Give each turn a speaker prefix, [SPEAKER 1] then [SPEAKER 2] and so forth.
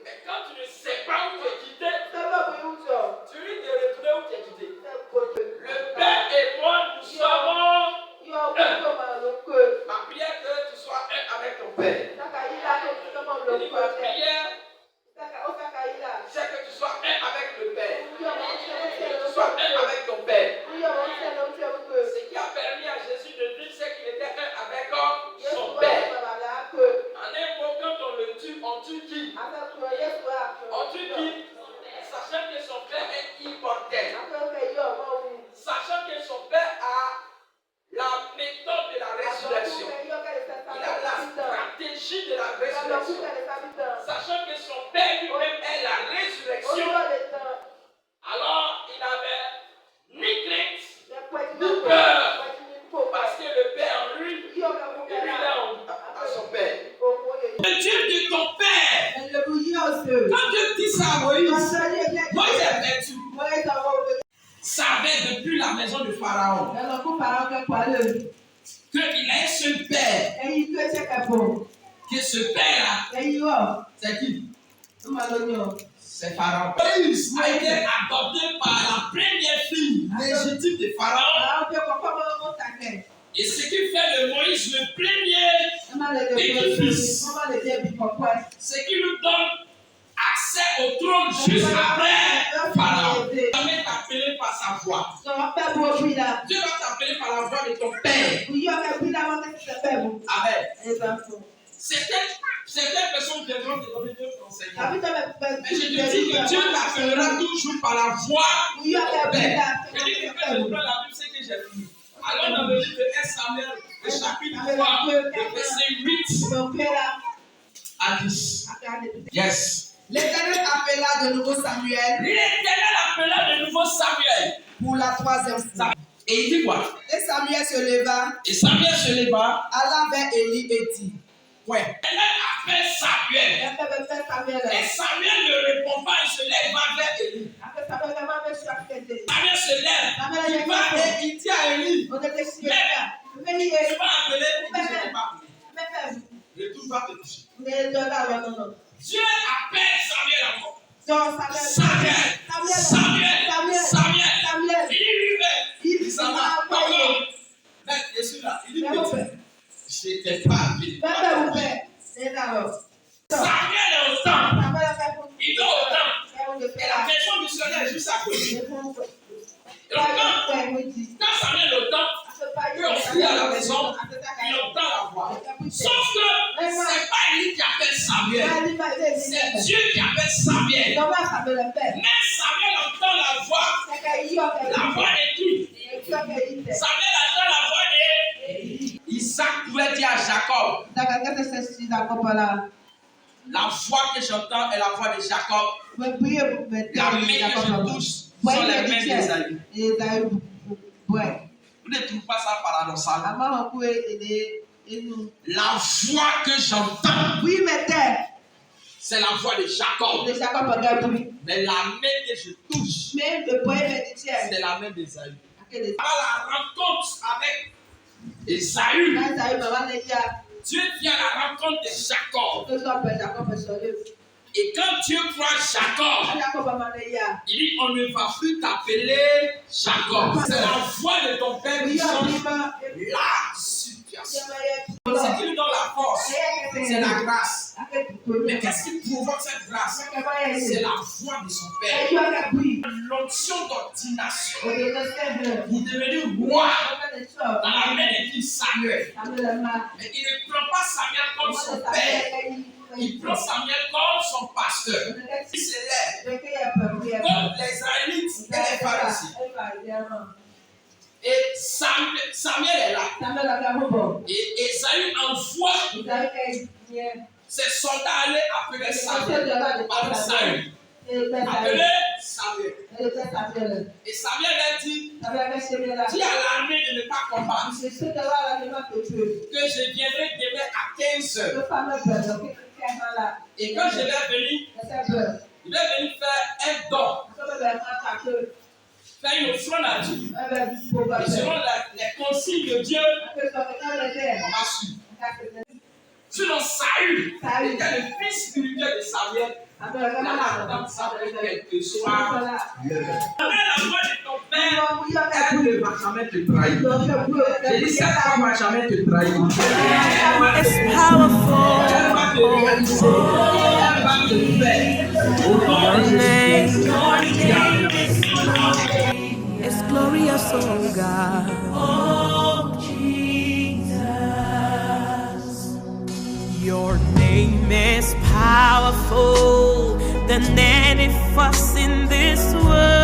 [SPEAKER 1] Mais quand tu ne sais pas où tu es quitté, tu risques de retourner où tu es quitté. Le Père et moi, nous sommes un. Ma prière que tu sois un avec ton Père. Et ma prière, c'est que tu sois un avec le Père. Que tu sois un avec ton Père. Ce qui a permis à Jésus de dire, c'est qu'il était un avec son Père. En un mot, quand on le tue, on tue qui? On tue qui? Sachant que son Père est immortel. Sachant que son Père a la méthode de la résurrection. Il a la stratégie de la résurrection. Sachant que son Père lui-même est la résurrection. Alors, il n'avait ni crainte, ni peur. Parce que le Père en lui, et lui là à son Père. Le Dieu de ton Père. Quand Dieu dit ça à Moïse, Moïse est vêtu. Savait depuis la maison de Pharaon qu'il a un seul Père. Que ce Père-là, c'est qui? C'est Pharaon. Moïse a été adopté par la première fille légitime de Pharaon. Et ce qui fait de Moïse le premier petit-fils. Ce qui nous donne accès au trône juste après Pharaon. Dieu va t'appeler par sa voix. Dieu va t'appeler par la voix de ton Père. Amen. Certaines personnes viendront te donner d'autres enseignements. Mais je te dis que Dieu t'appellera toujours par la voix de ton Père. Je dis que quand je prends la Bible, c'est que j'ai lu. Alors dans le livre de 1 Samuel, le chapitre 3, le verset 8 à 10. Yes.
[SPEAKER 2] L'Éternel appela de nouveau Samuel.
[SPEAKER 1] L'Éternel appela de nouveau Samuel
[SPEAKER 2] Pour la troisième fois.
[SPEAKER 1] Et il dit quoi?
[SPEAKER 2] Et Samuel se leva.
[SPEAKER 1] Et Samuel se leva.
[SPEAKER 2] Alla vers Élie et dit.
[SPEAKER 1] Ouais. L'Éternel appelle Samuel. Et Samuel ne répond pas, il se lève, il va vers Élie. Samuel se lève, il va et il dit à Élie, tu vas appeler, il dit, je ne vais pas appeler. Le tout va te toucher. Dieu appelle Samuel encore. Samuel. Il dit, ça va, pardon. Mais je suis là, il dit, je t'ai pas appelé. Samuel est au temple. Il va au temple. Et la maison missionnaire est juste à côté. Et donc, quand Samuel est au temple, il offrit à la maison, il entend la voix. Sauf que ce n'est pas lui qui appelle Samuel. C'est Dieu qui appelle Samuel. Mais Samuel entend la voix de qui? Samuel entend la voix de Isaac pouvait dire à Jacob. La voix que j'entends est la voix de Jacob. La main que je touche sont les mains d'Ésaü. Vous ne trouvez pas ça paradoxal? La voix que j'entends, c'est la voix de Jacob. Mais la main que je touche, c'est la main d'Ésaü. À la rencontre avec Ésaü, Dieu vient à la rencontre de Jacob. Et quand Dieu croit Jacob, il dit on ne va plus t'appeler Jacob. C'est la voix de ton Père qui change la situation. Ce qui lui donne la force, c'est la grâce. Mais qu'est-ce qui provoque cette grâce? C'est la voix de son Père. L'onction d'ordination. Vous devenez roi dans la main de qui? Samuel. Mais il ne prend pas Samuel comme son père. Il prend Samuel comme son pasteur. Il se lève comme les Israélites et les pharisiens. Et Samuel est là. Et Ésaü envoie ses soldats aller appeler Samuel. Par Saül. Appeler Samuel. Et Samuel a dit, dis à l'armée de ne pas combattre. Que je viendrai demain à 15 heures. Et quand je vais venir, il va venir faire un don. Faire une offrande à Dieu. Et selon les consignes de Dieu, on va suivre. Sinon, Saül était le fils spirituel de Samuel. Il a entendu ça quelque soir. Connais la voix de ton père, elle ne va jamais te trahir. J'ai dit, cette femme ne va jamais te trahir.
[SPEAKER 3] It's powerful.
[SPEAKER 1] Elle va te réaliser. Elle va te faire. Au nom de Jésus.
[SPEAKER 3] It's glorious, oh God. Oh, Jesus. Your name is powerful than any fuss in this world.